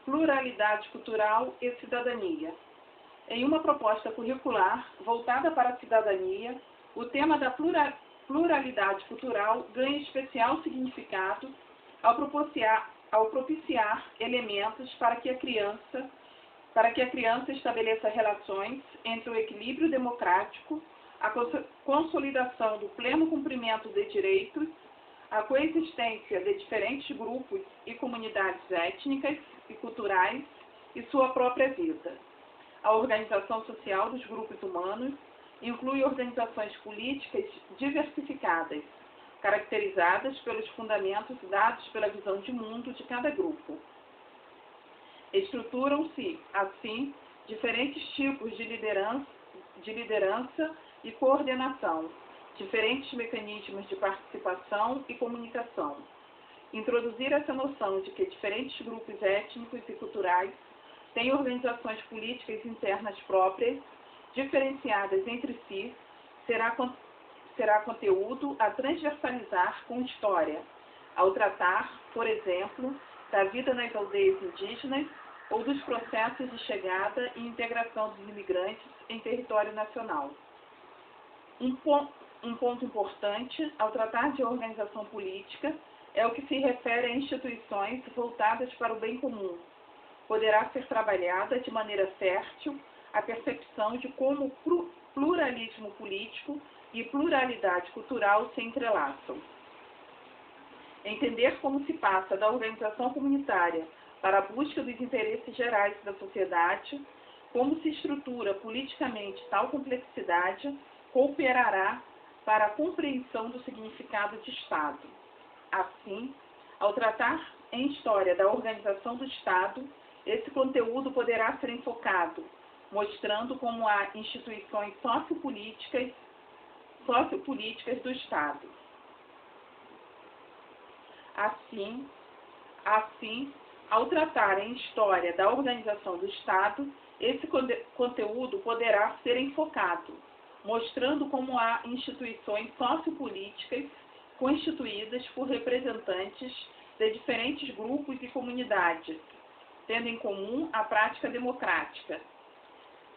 pluralidade cultural e cidadania. Em uma proposta curricular voltada para a cidadania, o tema da pluralidade cultural ganha especial significado ao propiciar elementos para que a criança estabeleça relações entre o equilíbrio democrático, a consolidação do pleno cumprimento de direitos, a coexistência de diferentes grupos e comunidades étnicas e culturais e sua própria vida. A organização social dos grupos humanos inclui organizações políticas diversificadas, caracterizadas pelos fundamentos dados pela visão de mundo de cada grupo. Estruturam-se, assim, diferentes tipos de liderança e coordenação, diferentes mecanismos de participação e comunicação. Introduzir essa noção de que diferentes grupos étnicos e culturais têm organizações políticas internas próprias, diferenciadas entre si, será conteúdo a transversalizar com história, ao tratar, por exemplo, da vida nas aldeias indígenas ou dos processos de chegada e integração dos imigrantes em território nacional. Um ponto importante ao tratar de organização política é o que se refere a instituições voltadas para o bem comum. Poderá ser trabalhada de maneira fértil a percepção de como pluralismo político e pluralidade cultural se entrelaçam. Entender como se passa da organização comunitária para a busca dos interesses gerais da sociedade, como se estrutura politicamente tal complexidade, cooperará para a compreensão do significado de Estado. Assim, ao tratar em história da organização do Estado, esse conteúdo poderá ser enfocado, mostrando como há instituições sociopolíticas do Estado. Assim, ao tratar em história da organização do Estado, esse conteúdo poderá ser enfocado, mostrando como há instituições sociopolíticas constituídas por representantes de diferentes grupos e comunidades, tendo em comum a prática democrática.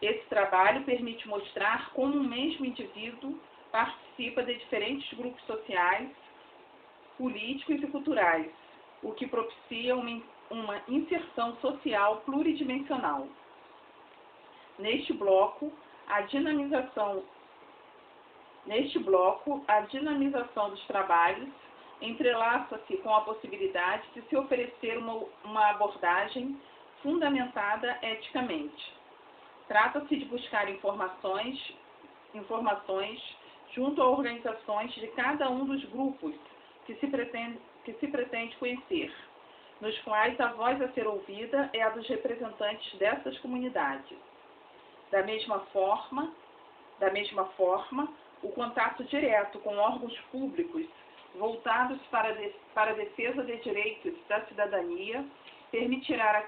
Esse trabalho permite mostrar como um mesmo indivíduo participa de diferentes grupos sociais, políticos e culturais, o que propicia uma inserção social pluridimensional. Neste bloco, a dinamização dos trabalhos entrelaça-se com a possibilidade de se oferecer uma abordagem fundamentada eticamente. Trata-se de buscar informações junto a organizações de cada um dos grupos que se pretende conhecer, nos quais a voz a ser ouvida é a dos representantes dessas comunidades. Da mesma forma, o contato direto com órgãos públicos voltados para a defesa de direitos da cidadania permitirá à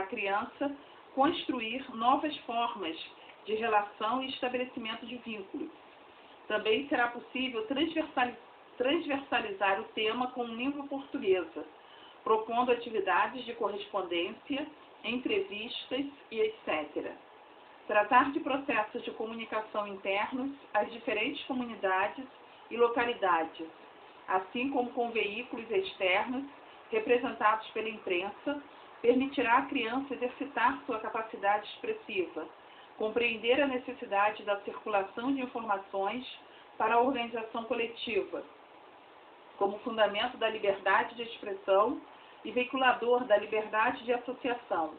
criança construir novas formas de relação e estabelecimento de vínculos. Também será possível transversalizar o tema com língua portuguesa, propondo atividades de correspondência, entrevistas e etc. Tratar de processos de comunicação internos às diferentes comunidades e localidades, assim como com veículos externos representados pela imprensa, permitirá à criança exercitar sua capacidade expressiva, compreender a necessidade da circulação de informações para a organização coletiva, como fundamento da liberdade de expressão e veiculador da liberdade de associação.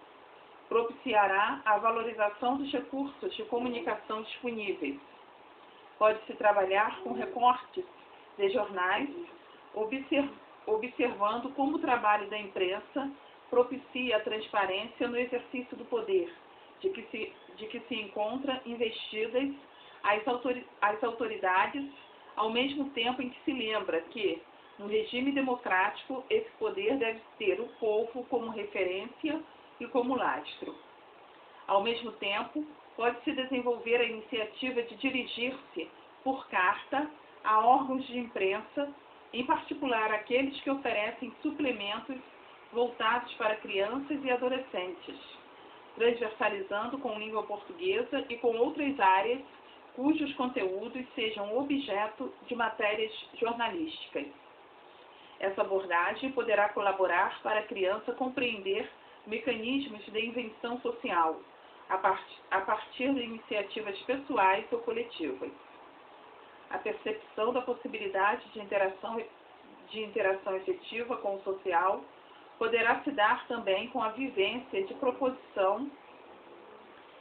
Propiciará a valorização dos recursos de comunicação disponíveis. Pode-se trabalhar com recortes de jornais, observando como o trabalho da imprensa propicia a transparência no exercício do poder, de que se encontram investidas as autoridades, ao mesmo tempo em que se lembra que, no regime democrático, esse poder deve ter o povo como referência e como lastro. Ao mesmo tempo, pode-se desenvolver a iniciativa de dirigir-se, por carta, a órgãos de imprensa, em particular aqueles que oferecem suplementos voltados para crianças e adolescentes, transversalizando com língua portuguesa e com outras áreas cujos conteúdos sejam objeto de matérias jornalísticas. Essa abordagem poderá colaborar para a criança compreender mecanismos de invenção social, a partir de iniciativas pessoais ou coletivas. A percepção da possibilidade de interação efetiva com o social poderá se dar também com a vivência de proposição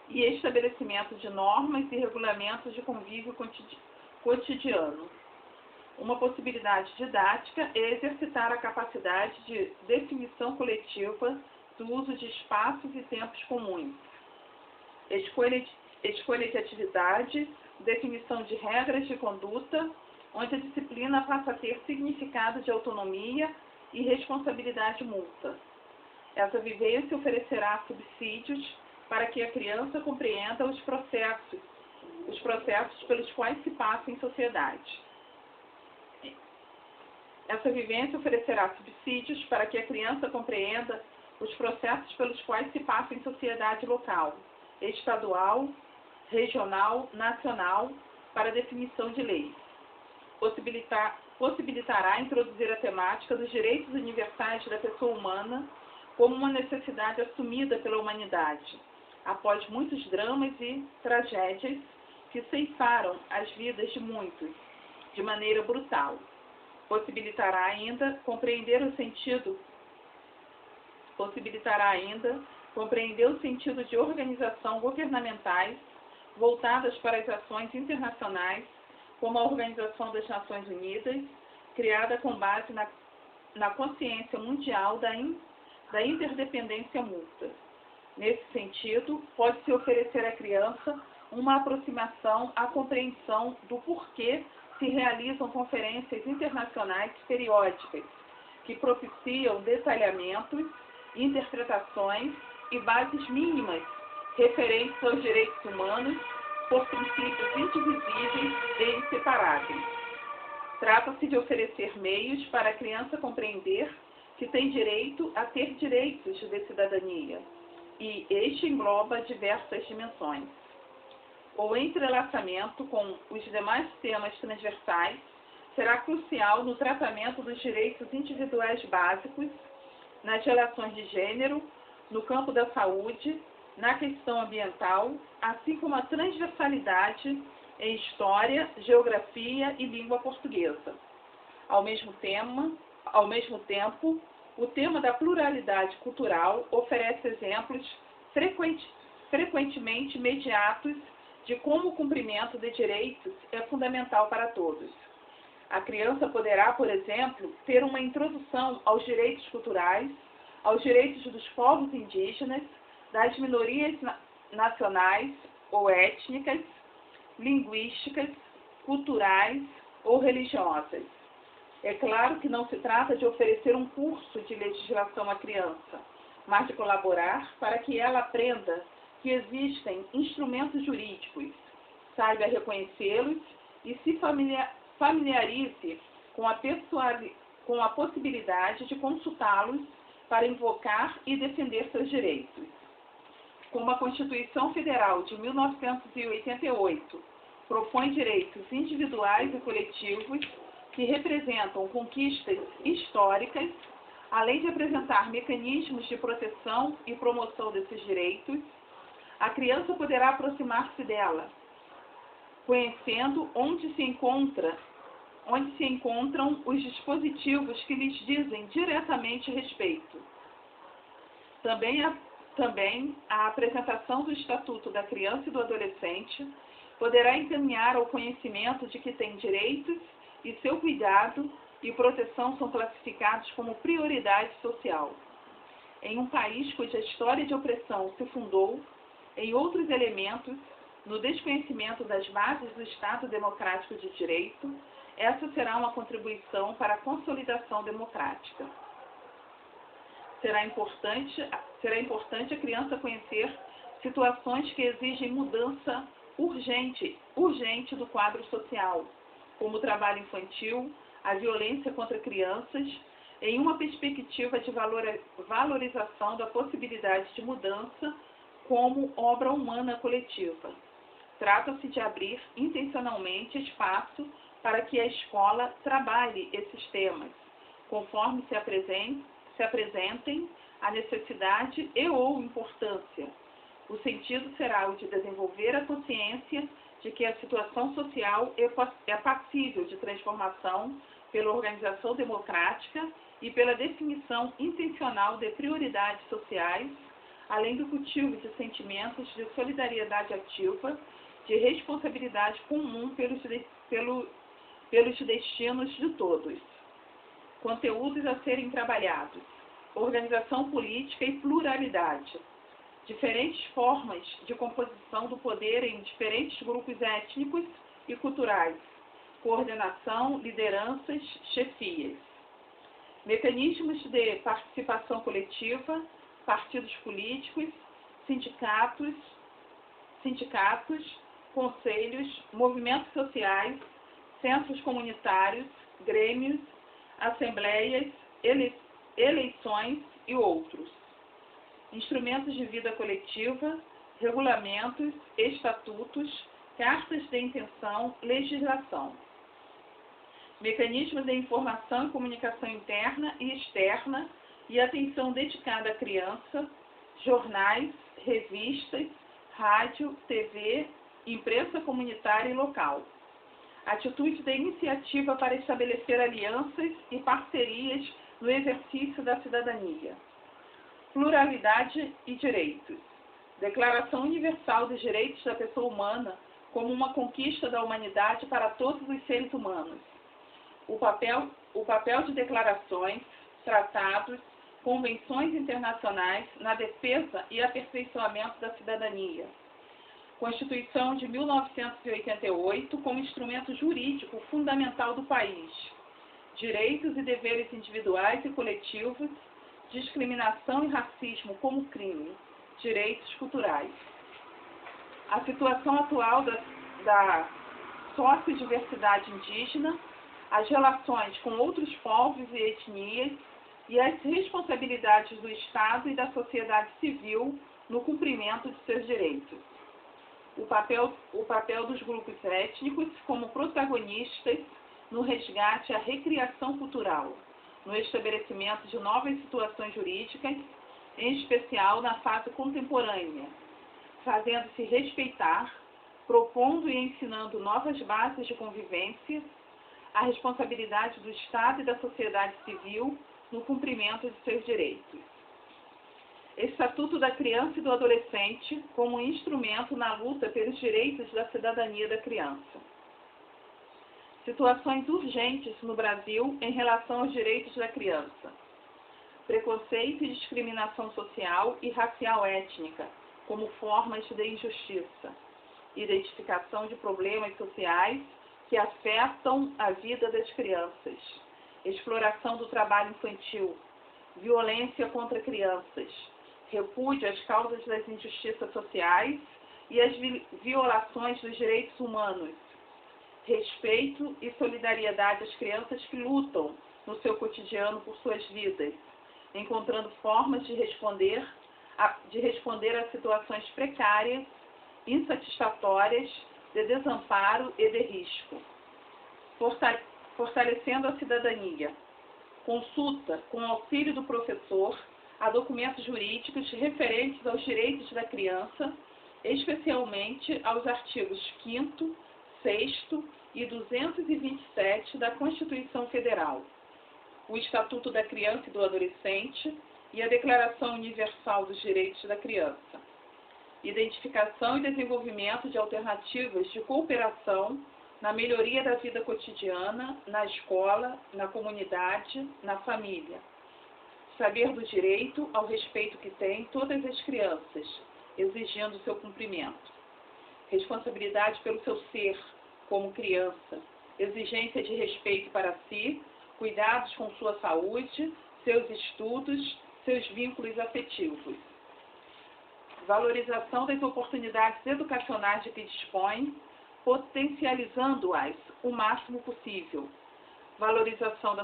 e estabelecimento de normas e regulamentos de convívio cotidiano. Uma possibilidade didática é exercitar a capacidade de definição coletiva do uso de espaços e tempos comuns, escolha de atividade, definição de regras de conduta, onde a disciplina passa a ter significado de autonomia e responsabilidade mútua. Essa vivência oferecerá subsídios para que a criança compreenda os processos pelos quais se passa em sociedade. Essa vivência oferecerá subsídios para que a criança compreenda os processos pelos quais se passa em sociedade local, estadual, regional, nacional, para definição de leis. Possibilitará introduzir a temática dos direitos universais da pessoa humana como uma necessidade assumida pela humanidade, após muitos dramas e tragédias que ceifaram as vidas de muitos, de maneira brutal. Possibilitará ainda compreender o sentido de organização governamentais voltadas para as ações internacionais, como a Organização das Nações Unidas, criada com base na consciência mundial da interdependência mútua. Nesse sentido, pode-se oferecer à criança uma aproximação à compreensão do porquê se realizam conferências internacionais periódicas, que propiciam detalhamentos, interpretações e bases mínimas referentes aos direitos humanos por princípios indivisíveis e inseparáveis. Trata-se de oferecer meios para a criança compreender que tem direito a ter direitos de cidadania, e este engloba diversas dimensões. O entrelaçamento com os demais temas transversais será crucial no tratamento dos direitos individuais básicos, nas relações de gênero, no campo da saúde, na questão ambiental, assim como a transversalidade em história, geografia e língua portuguesa. Ao mesmo tempo, o tema da pluralidade cultural oferece exemplos frequentemente imediatos de como o cumprimento de direitos é fundamental para todos. A criança poderá, por exemplo, ter uma introdução aos direitos culturais, aos direitos dos povos indígenas, das minorias nacionais ou étnicas, linguísticas, culturais ou religiosas. É claro que não se trata de oferecer um curso de legislação à criança, mas de colaborar para que ela aprenda que existem instrumentos jurídicos, saiba reconhecê-los e se familiarize com a possibilidade de consultá-los para invocar e defender seus direitos. Como a Constituição Federal de 1988 propõe direitos individuais e coletivos que representam conquistas históricas, além de apresentar mecanismos de proteção e promoção desses direitos, a criança poderá aproximar-se dela, conhecendo onde se encontram os dispositivos que lhes dizem diretamente respeito. Também a apresentação do Estatuto da Criança e do Adolescente poderá encaminhar ao conhecimento de que tem direitos e seu cuidado e proteção são classificados como prioridade social. Em um país cuja história de opressão se fundou em outros elementos, no desconhecimento das bases do Estado Democrático de Direito, essa será uma contribuição para a consolidação democrática. Será importante a criança conhecer situações que exigem mudança urgente do quadro social, como o trabalho infantil, a violência contra crianças, em uma perspectiva de valorização da possibilidade de mudança como obra humana coletiva. Trata-se de abrir intencionalmente espaço para que a escola trabalhe esses temas, conforme se apresentem a necessidade e/ou importância. O sentido será o de desenvolver a consciência de que a situação social é passível de transformação pela organização democrática e pela definição intencional de prioridades sociais, além do cultivo de sentimentos de solidariedade ativa, de responsabilidade comum pelos destinos de todos. Conteúdos a serem trabalhados: organização política e pluralidade, diferentes formas de composição do poder em diferentes grupos étnicos e culturais, coordenação, lideranças, chefias, mecanismos de participação coletiva, partidos políticos, sindicatos, conselhos, movimentos sociais, centros comunitários, grêmios, assembleias, eleições e outros. Instrumentos de vida coletiva, regulamentos, estatutos, cartas de intenção, legislação. Mecanismos de informação e comunicação interna e externa e atenção dedicada à criança, jornais, revistas, rádio, TV, imprensa comunitária e local. Atitude de iniciativa para estabelecer alianças e parcerias no exercício da cidadania. Pluralidade e direitos. Declaração Universal dos Direitos da Pessoa Humana como uma conquista da humanidade para todos os seres humanos. O papel de declarações, tratados, convenções internacionais na defesa e aperfeiçoamento da cidadania. Constituição de 1988 como instrumento jurídico fundamental do país. Direitos e deveres individuais e coletivos, discriminação e racismo como crime, direitos culturais. A situação atual da sociodiversidade indígena, as relações com outros povos e etnias e as responsabilidades do Estado e da sociedade civil no cumprimento de seus direitos. O papel dos grupos étnicos como protagonistas no resgate à recriação cultural, no estabelecimento de novas situações jurídicas, em especial na fase contemporânea, fazendo-se respeitar, propondo e ensinando novas bases de convivência, a responsabilidade do Estado e da sociedade civil no cumprimento de seus direitos. Estatuto da Criança e do Adolescente como instrumento na luta pelos direitos da cidadania da criança. Situações urgentes no Brasil em relação aos direitos da criança. Preconceito e discriminação social e racial étnica como formas de injustiça. Identificação de problemas sociais que afetam a vida das crianças. Exploração do trabalho infantil. Violência contra crianças. Repúdio às causas das injustiças sociais e às violações dos direitos humanos. Respeito e solidariedade às crianças que lutam no seu cotidiano por suas vidas, encontrando formas de responder a situações precárias, insatisfatórias, de desamparo e de risco. Fortalecendo a cidadania. Consulta, com auxílio do professor, a documentos jurídicos referentes aos direitos da criança, especialmente aos artigos 5º, 6º e 227 da Constituição Federal, o Estatuto da Criança e do Adolescente e a Declaração Universal dos Direitos da Criança. Identificação e desenvolvimento de alternativas de cooperação na melhoria da vida cotidiana, na escola, na comunidade, na família. Saber do direito ao respeito que têm todas as crianças, exigindo seu cumprimento. Responsabilidade pelo seu ser, como criança. Exigência de respeito para si, cuidados com sua saúde, seus estudos, seus vínculos afetivos. Valorização das oportunidades educacionais de que dispõe, potencializando-as o máximo possível. valorização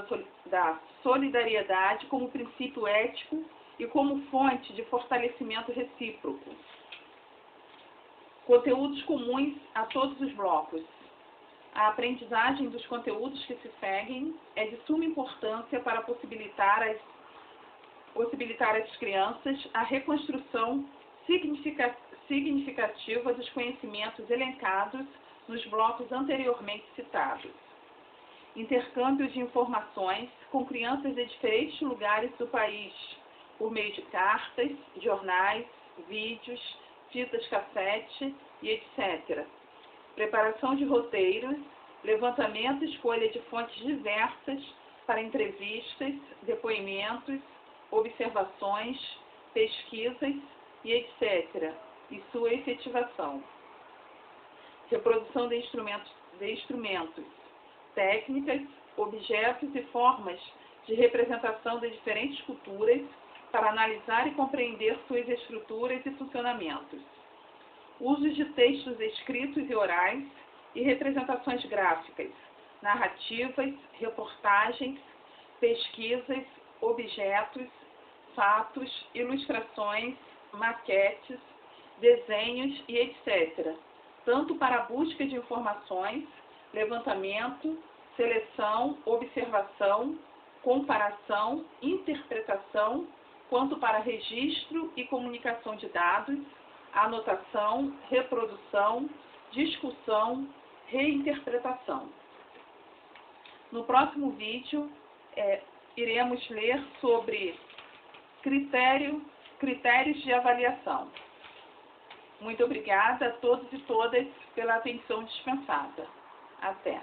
da solidariedade como princípio ético e como fonte de fortalecimento recíproco. Conteúdos comuns a todos os blocos. A aprendizagem dos conteúdos que se seguem é de suma importância para possibilitar às crianças a reconstrução significativa dos conhecimentos elencados nos blocos anteriormente citados. Intercâmbio de informações com crianças de diferentes lugares do país, por meio de cartas, jornais, vídeos, fitas cassete e etc. Preparação de roteiros, levantamento e escolha de fontes diversas para entrevistas, depoimentos, observações, pesquisas e etc. e sua efetivação. Reprodução de instrumentos, técnicas, objetos e formas de representação de diferentes culturas para analisar e compreender suas estruturas e funcionamentos. Usos de textos escritos e orais e representações gráficas, narrativas, reportagens, pesquisas, objetos, fatos, ilustrações, maquetes, desenhos e etc., tanto para a busca de informações, levantamento, seleção, observação, comparação, interpretação, quanto para registro e comunicação de dados, anotação, reprodução, discussão, reinterpretação. No próximo vídeo, iremos ler sobre critérios de avaliação. Muito obrigada a todos e todas pela atenção dispensada. Até!